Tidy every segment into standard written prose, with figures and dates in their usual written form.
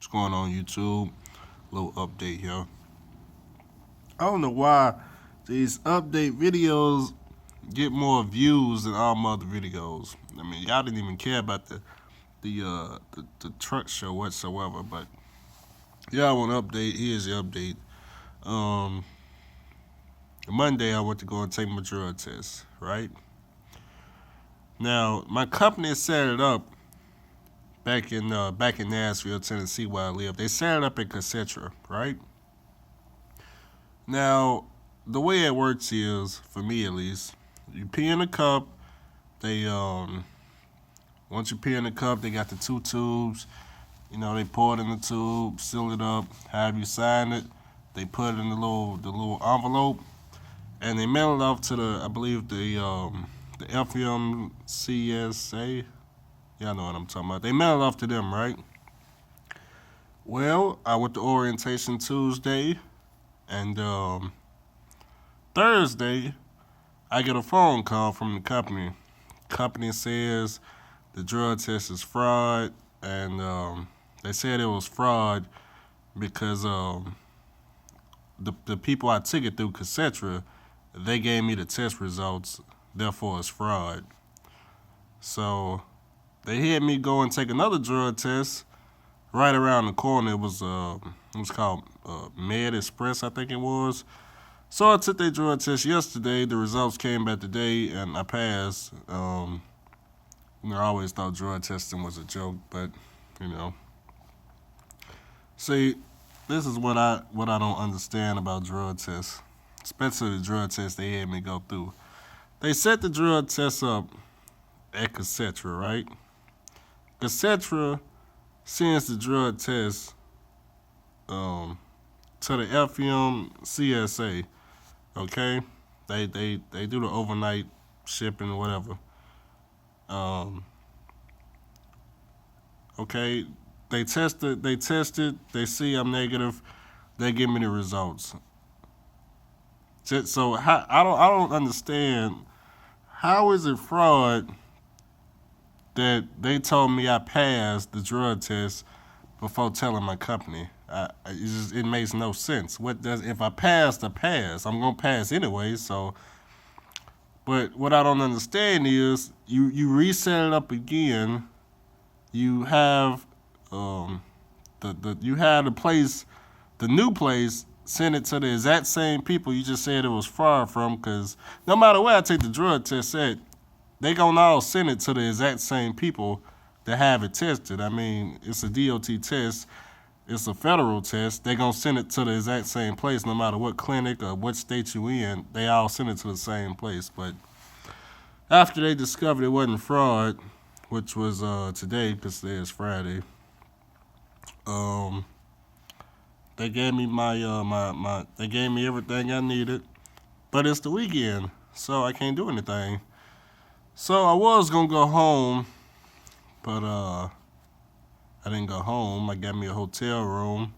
What's going on, YouTube? Little update here. I don't know why these update videos get more views than all my other videos. I mean, y'all didn't even care about the truck show whatsoever. But y'all want an update? Here's the update. Um, Monday I went to go and take my drug test. Right now, my company set it up back in Nashville, Tennessee, where I live. They set it up in Concentra, right? Now, the way it works is, for me at least, you pee in a cup. They once you pee in the cup, they got the two tubes. You know, they pour it in the tube, seal it up. Have you sign it? They put it in the little envelope, and they mail it off to I believe the FMCSA. Y'all know what I'm talking about. They mail it off to them, right? Well, I went to orientation Tuesday, and Thursday I get a phone call from the company. Company says the drug test is fraud, and they said it was fraud because the people I took it through, Concentra, they gave me the test results. Therefore, it's fraud. So they had me go and take another drug test right around the corner. It was called Med Express, I think it was. So I took their drug test yesterday. The results came back today, and I passed. I always thought drug testing was a joke, but you know, see, this is what I don't understand about drug tests, especially the drug test they had me go through. They set the drug test up at Concentra, right? Concentra sends the drug test to the FMCSA. Okay, they do the overnight shipping or whatever. Um, okay, they test it. They test it. They see I'm negative. They give me the results. So I don't understand, how is it fraud that they told me I passed the drug test before telling my company. It makes no sense. What does if I pass, I pass. I'm gonna pass anyway. So, but what I don't understand is you reset it up again. You have you had the place, the new place, send it to the exact same people you just said it was far from. Because no matter where I take the drug test at, they gonna all send it to the exact same people that have it tested. I mean, it's a DOT test. It's a federal test. They gonna send it to the exact same place, no matter what clinic or what state you in. They all send it to the same place. But after they discovered it wasn't fraud, which was today, because today is Friday, um, they gave me they gave me everything I needed. But it's the weekend, so I can't do anything. So I was gonna go home, but I didn't go home. I got me a hotel room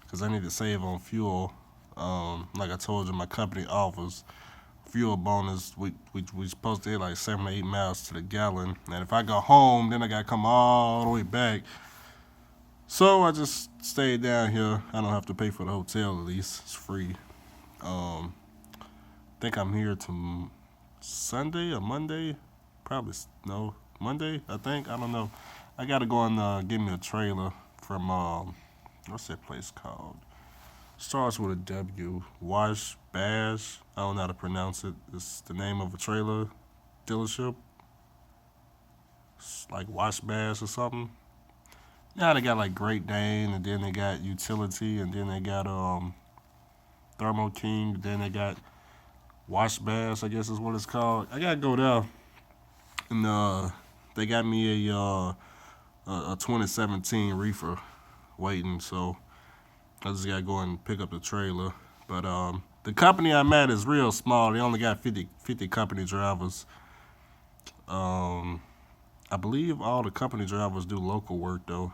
because I need to save on fuel. Like I told you, my company offers fuel bonus. We supposed to hit like 7 or 8 miles to the gallon, and if I go home, then I gotta come all the way back. So I just stayed down here. I don't have to pay for the hotel, at least it's free. I think I'm here to Sunday or Monday. Probably no, Monday. I don't know. I gotta go and get me a trailer from what's that place called? Starts with a W. Wash Bash. I don't know how to pronounce it. It's the name of a trailer dealership. It's like Wash Bash or something. Yeah, they got like Great Dane, and then they got Utility, and then they got Thermo King, then they got Wash Bash, I guess is what it's called. I gotta go there, and they got me a 2017 reefer waiting, so I just gotta go and pick up the trailer. But the company I'm at is real small. They only got 50 company drivers. I believe all the company drivers do local work though.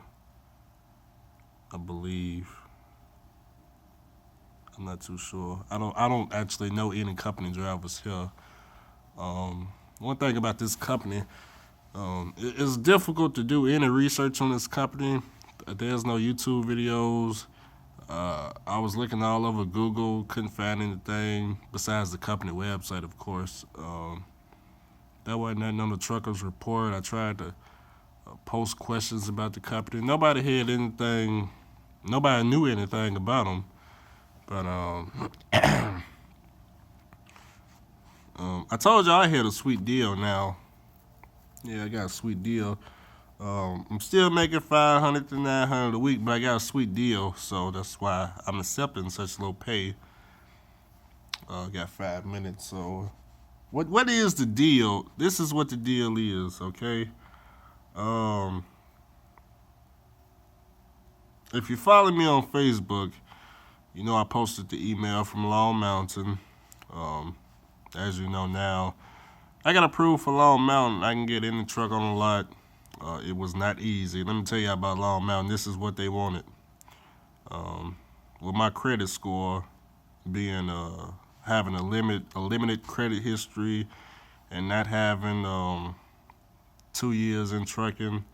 I believe. I'm not too sure. I don't actually know any company drivers here. One thing about this company, it's difficult to do any research on this company. there's no YouTube videos. I was looking all over Google, couldn't find anything besides the company website, of course. There wasn't nothing on the truckers report. I tried to post questions about the company. Nobody had anything. Nobody knew anything about them. But I told y'all I had a sweet deal now. Yeah, I got a sweet deal. I'm still making 500 to 900 a week, but I got a sweet deal, so that's why I'm accepting such low pay. Got 5 minutes. So, what is the deal? This is what the deal is, okay? If you follow me on Facebook, you know I posted the email from Long Mountain. As you know now, I got approved for Long Mountain. I can get any truck on the lot. It was not easy. Let me tell you about Long Mountain. This is what they wanted. With my credit score being having a limited credit history, and not having 2 years in trucking,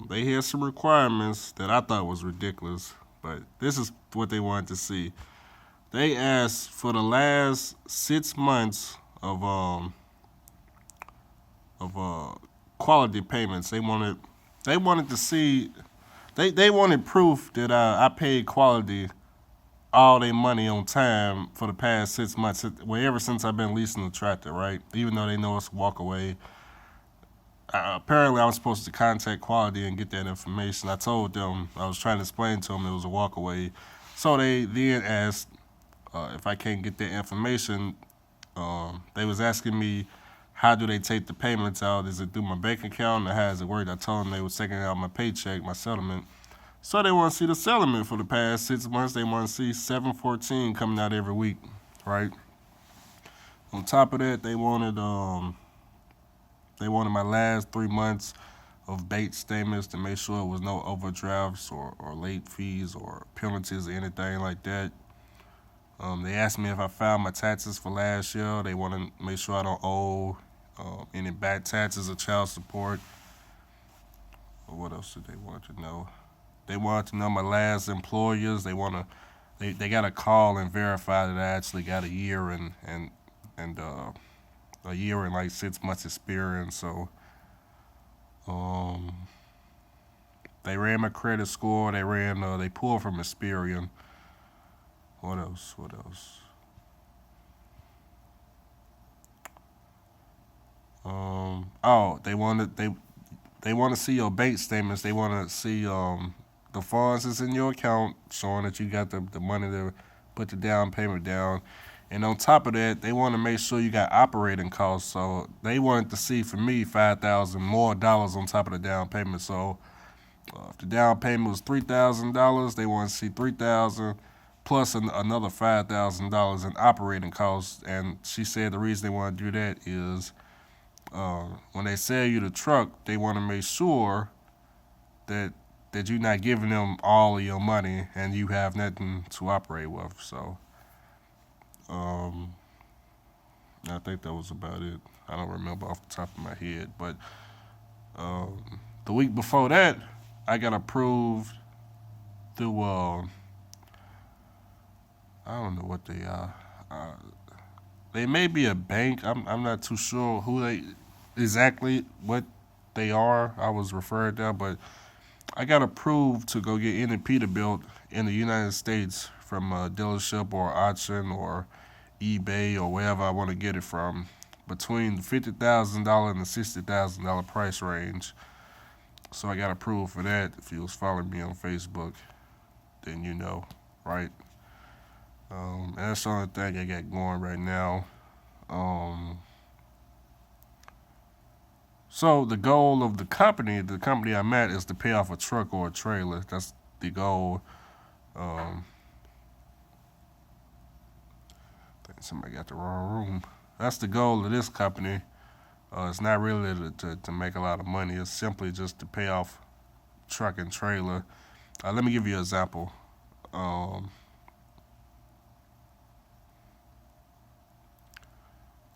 they had some requirements that I thought was ridiculous. But this is what they wanted to see. They asked for the last 6 months of quality payments. They wanted to see. They wanted proof that I paid quality all their money on time for the past 6 months. Well, ever since I've been leasing the tractor, right? Even though they know it's a walk away. Apparently, I was supposed to contact quality and get that information. I told them, I was trying to explain to them it was a walk away. So they then asked if I can't get that information. They was asking me, how do they take the payments out? Is it through my bank account, or how does it work? I told them they was taking out my paycheck, my settlement. So they want to see the settlement for the past 6 months. They want to see 714 coming out every week, right? On top of that, they wanted my last 3 months of bait statements to make sure it was no overdrafts or late fees or penalties or anything like that. They asked me if I filed my taxes for last year. They want to make sure I don't owe any back taxes or child support. Or what else did they want to know? They wanted to know my last employers. They got to call and verify that I actually got a year and like 6 months experience. So they ran my credit score. They pulled from Experian. What else? They want to see your bank statements. They want to see the funds that's in your account, showing that you got the money to put the down payment down. And on top of that, they want to make sure you got operating costs. So they wanted to see, for me, $5,000 more on top of the down payment. So if the down payment was $3,000, they want to see $3,000 plus another $5,000 in operating costs. And she said the reason they want to do that is when they sell you the truck, they want to make sure that you're not giving them all of your money and you have nothing to operate with. So I think that was about it. I don't remember off the top of my head, but the week before that, I got approved through I don't know what they are. They may be a bank. I'm not too sure who they exactly what they are. I was referred there, but I got approved to go get any Peterbilt in the United States from a dealership or auction or eBay or wherever I want to get it from, between the $50,000 and the $60,000 price range. So I got approved for that. If you was following me on Facebook, then you know, right? And that's the only thing I got going right now. So the goal of the company I'm at, is to pay off a truck or a trailer. That's the goal. I think somebody got the wrong room. That's the goal of this company. It's not really to make a lot of money. It's simply just to pay off truck and trailer. Let me give you an example.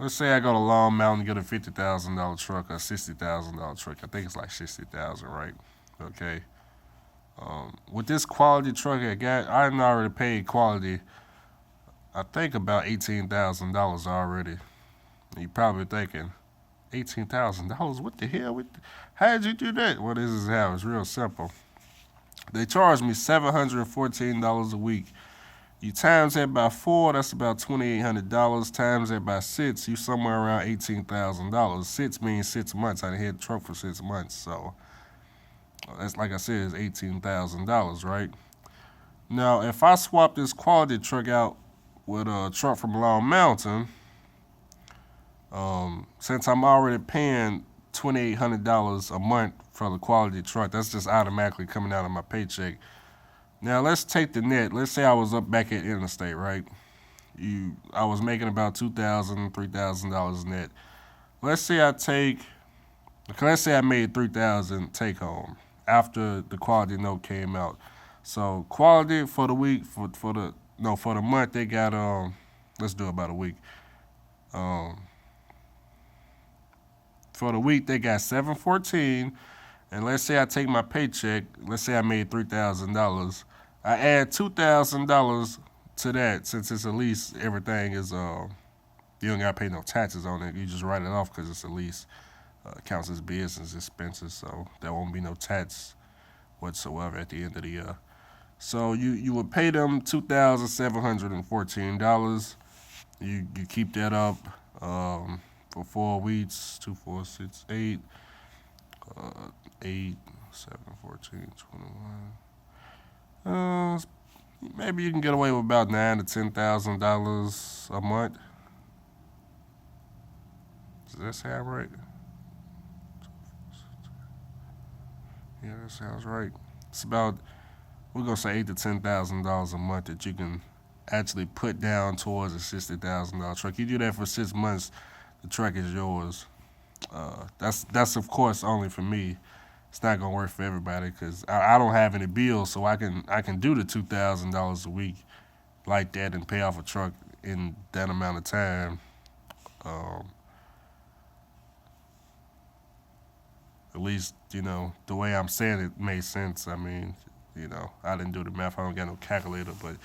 Let's say I go to Long Mountain and get a $50,000 truck or a $60,000 truck. I think it's like $60,000, right? Okay. With this quality truck I got, I done already paid quality. I think about $18,000 already. You probably thinking, $18,000? What the hell? How'd you do that? Well, this is how. It's real simple. They charge me $714 a week. You times that by four, that's about $2,800. Times that by six, you somewhere around $18,000. Six means 6 months. I had the truck for 6 months, so that's like I said, it's $18,000, right? Now, if I swap this quality truck out with a truck from Long Mountain, since I'm already paying $2,800 a month for the quality truck, that's just automatically coming out of my paycheck. Now let's take the net. Let's say I was up back at Interstate, right? I was making about $2,000, $3,000 net. Let's say let's say I made $3,000 take home after the quality note came out. So quality for the week for the month they got let's do about a week. For the week they got 714, and let's say I take my paycheck. Let's say I made $3,000. I add $2,000 to that since it's a lease. Everything is you don't gotta pay no taxes on it. You just write it off because it's a lease. Counts as business expenses, so there won't be no tax whatsoever at the end of the year. So you would pay them $2,714. You keep that up for 4 weeks. 2, 4, 6, 8, 8, 7, 14, 21. Maybe you can get away with about $9,000 to $10,000 a month. Does that sound right? Yeah, that sounds right. It's about, we're gonna say $8,000 to $10,000 a month that you can actually put down towards a $60,000 truck. You do that for 6 months, the truck is yours. That's of course only for me. It's not gonna work for everybody because I don't have any bills, so I can do the $2,000 a week like that and pay off a truck in that amount of time. At least the way I'm saying it made sense. I mean, I didn't do the math. I don't got no calculator, but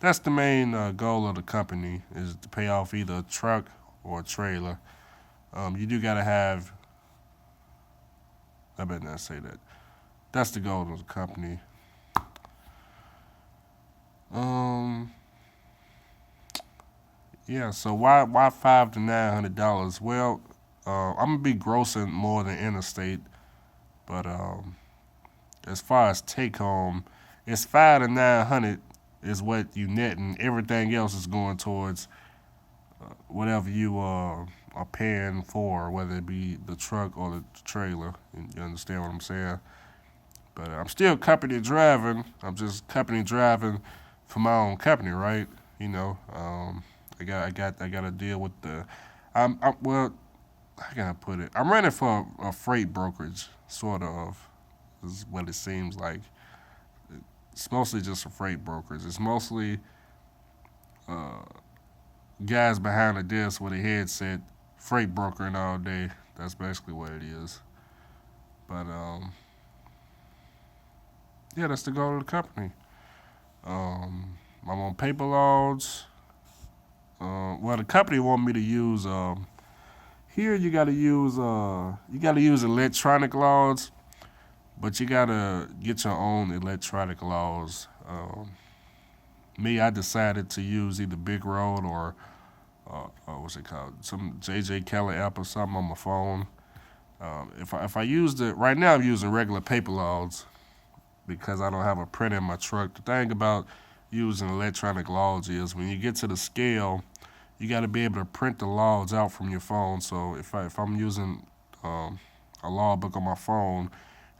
that's the main goal of the company is to pay off either a truck or a trailer. You do gotta have. I better not say that. That's the goal of the company. Yeah. So why $500 to $900? Well, I'm gonna be grossing more than Interstate, but as far as take home, it's $500 to $900 is what you net, and everything else is going towards whatever you are paying for, whether it be the truck or the trailer. You understand what I'm saying? But I'm still company driving. I'm just company driving for my own company, right? I gotta deal with the. Well, how can I put it? I'm running for a freight brokerage, sort of, is what it seems like. It's mostly just a freight brokerage. It's mostly guys behind the desk with a headset, freight brokering all day. That's basically what it is. But yeah, that's the goal of the company. I'm on paper loads. Well, the company want me to use. Here you gotta use electronic logs, but you gotta get your own electronic logs. I decided to use either Big Road or what's it called? Some JJ Keller app or something on my phone. If I used it right now, I'm using regular paper logs because I don't have a printer in my truck. The thing about using electronic logs is when you get to the scale, you got to be able to print the logs out from your phone. So if I'm using a log book on my phone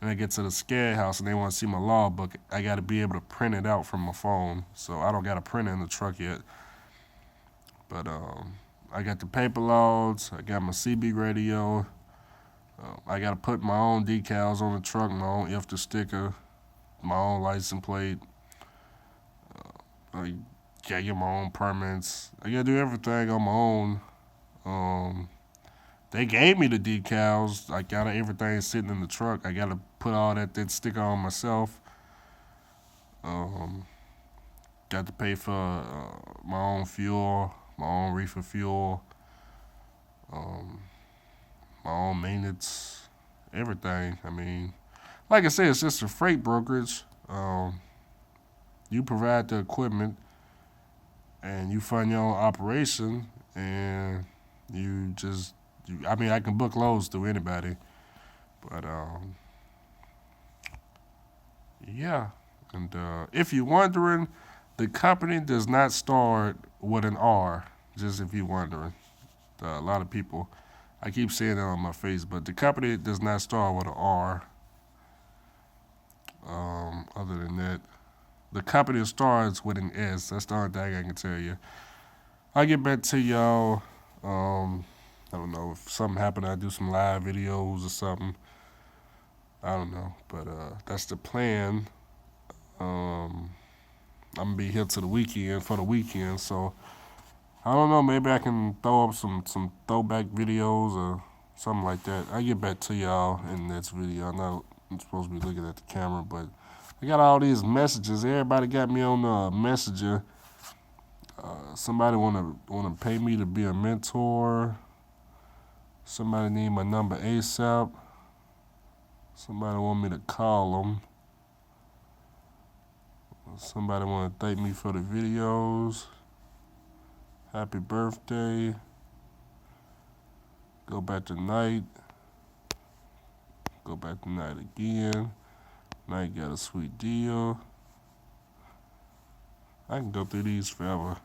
and I get to the scale house and they want to see my log book, I got to be able to print it out from my phone. So I don't got a printer in the truck yet. But I got the paper logs. I got my CB radio. I got to put my own decals on the truck, my own IFTA sticker, my own license plate. I gotta get my own permits. I gotta do everything on my own. They gave me the decals. I got everything sitting in the truck. I gotta put all that sticker on myself. Got to pay for my own fuel, my own reefer fuel, um, my own maintenance, everything. I mean, like I said, it's just a freight brokerage. You provide the equipment and you fund your own operation, and you just, I mean, I can book loads through anybody, but yeah. And if you're wondering, the company does not start with an R. Just if you're wondering, a lot of people, I keep saying that on my face, but the company does not start with an R. Other than that, the company starts with an S. That's the only thing I can tell you. I'll get back to y'all. I don't know if something happened. I do some live videos or something. I don't know, but that's the plan. Um, I'm gonna be here to the weekend for the weekend, so I don't know. Maybe I can throw up some throwback videos or something like that. I'll get back to y'all in the next video. I know I'm supposed to be looking at the camera, but I got all these messages. Everybody got me on Messenger. Somebody wanna pay me to be a mentor. Somebody need my number ASAP. Somebody want me to call them. Somebody want to thank me for the videos. Happy birthday. Go back tonight. Go back tonight again. Night got a sweet deal. I can go through these forever.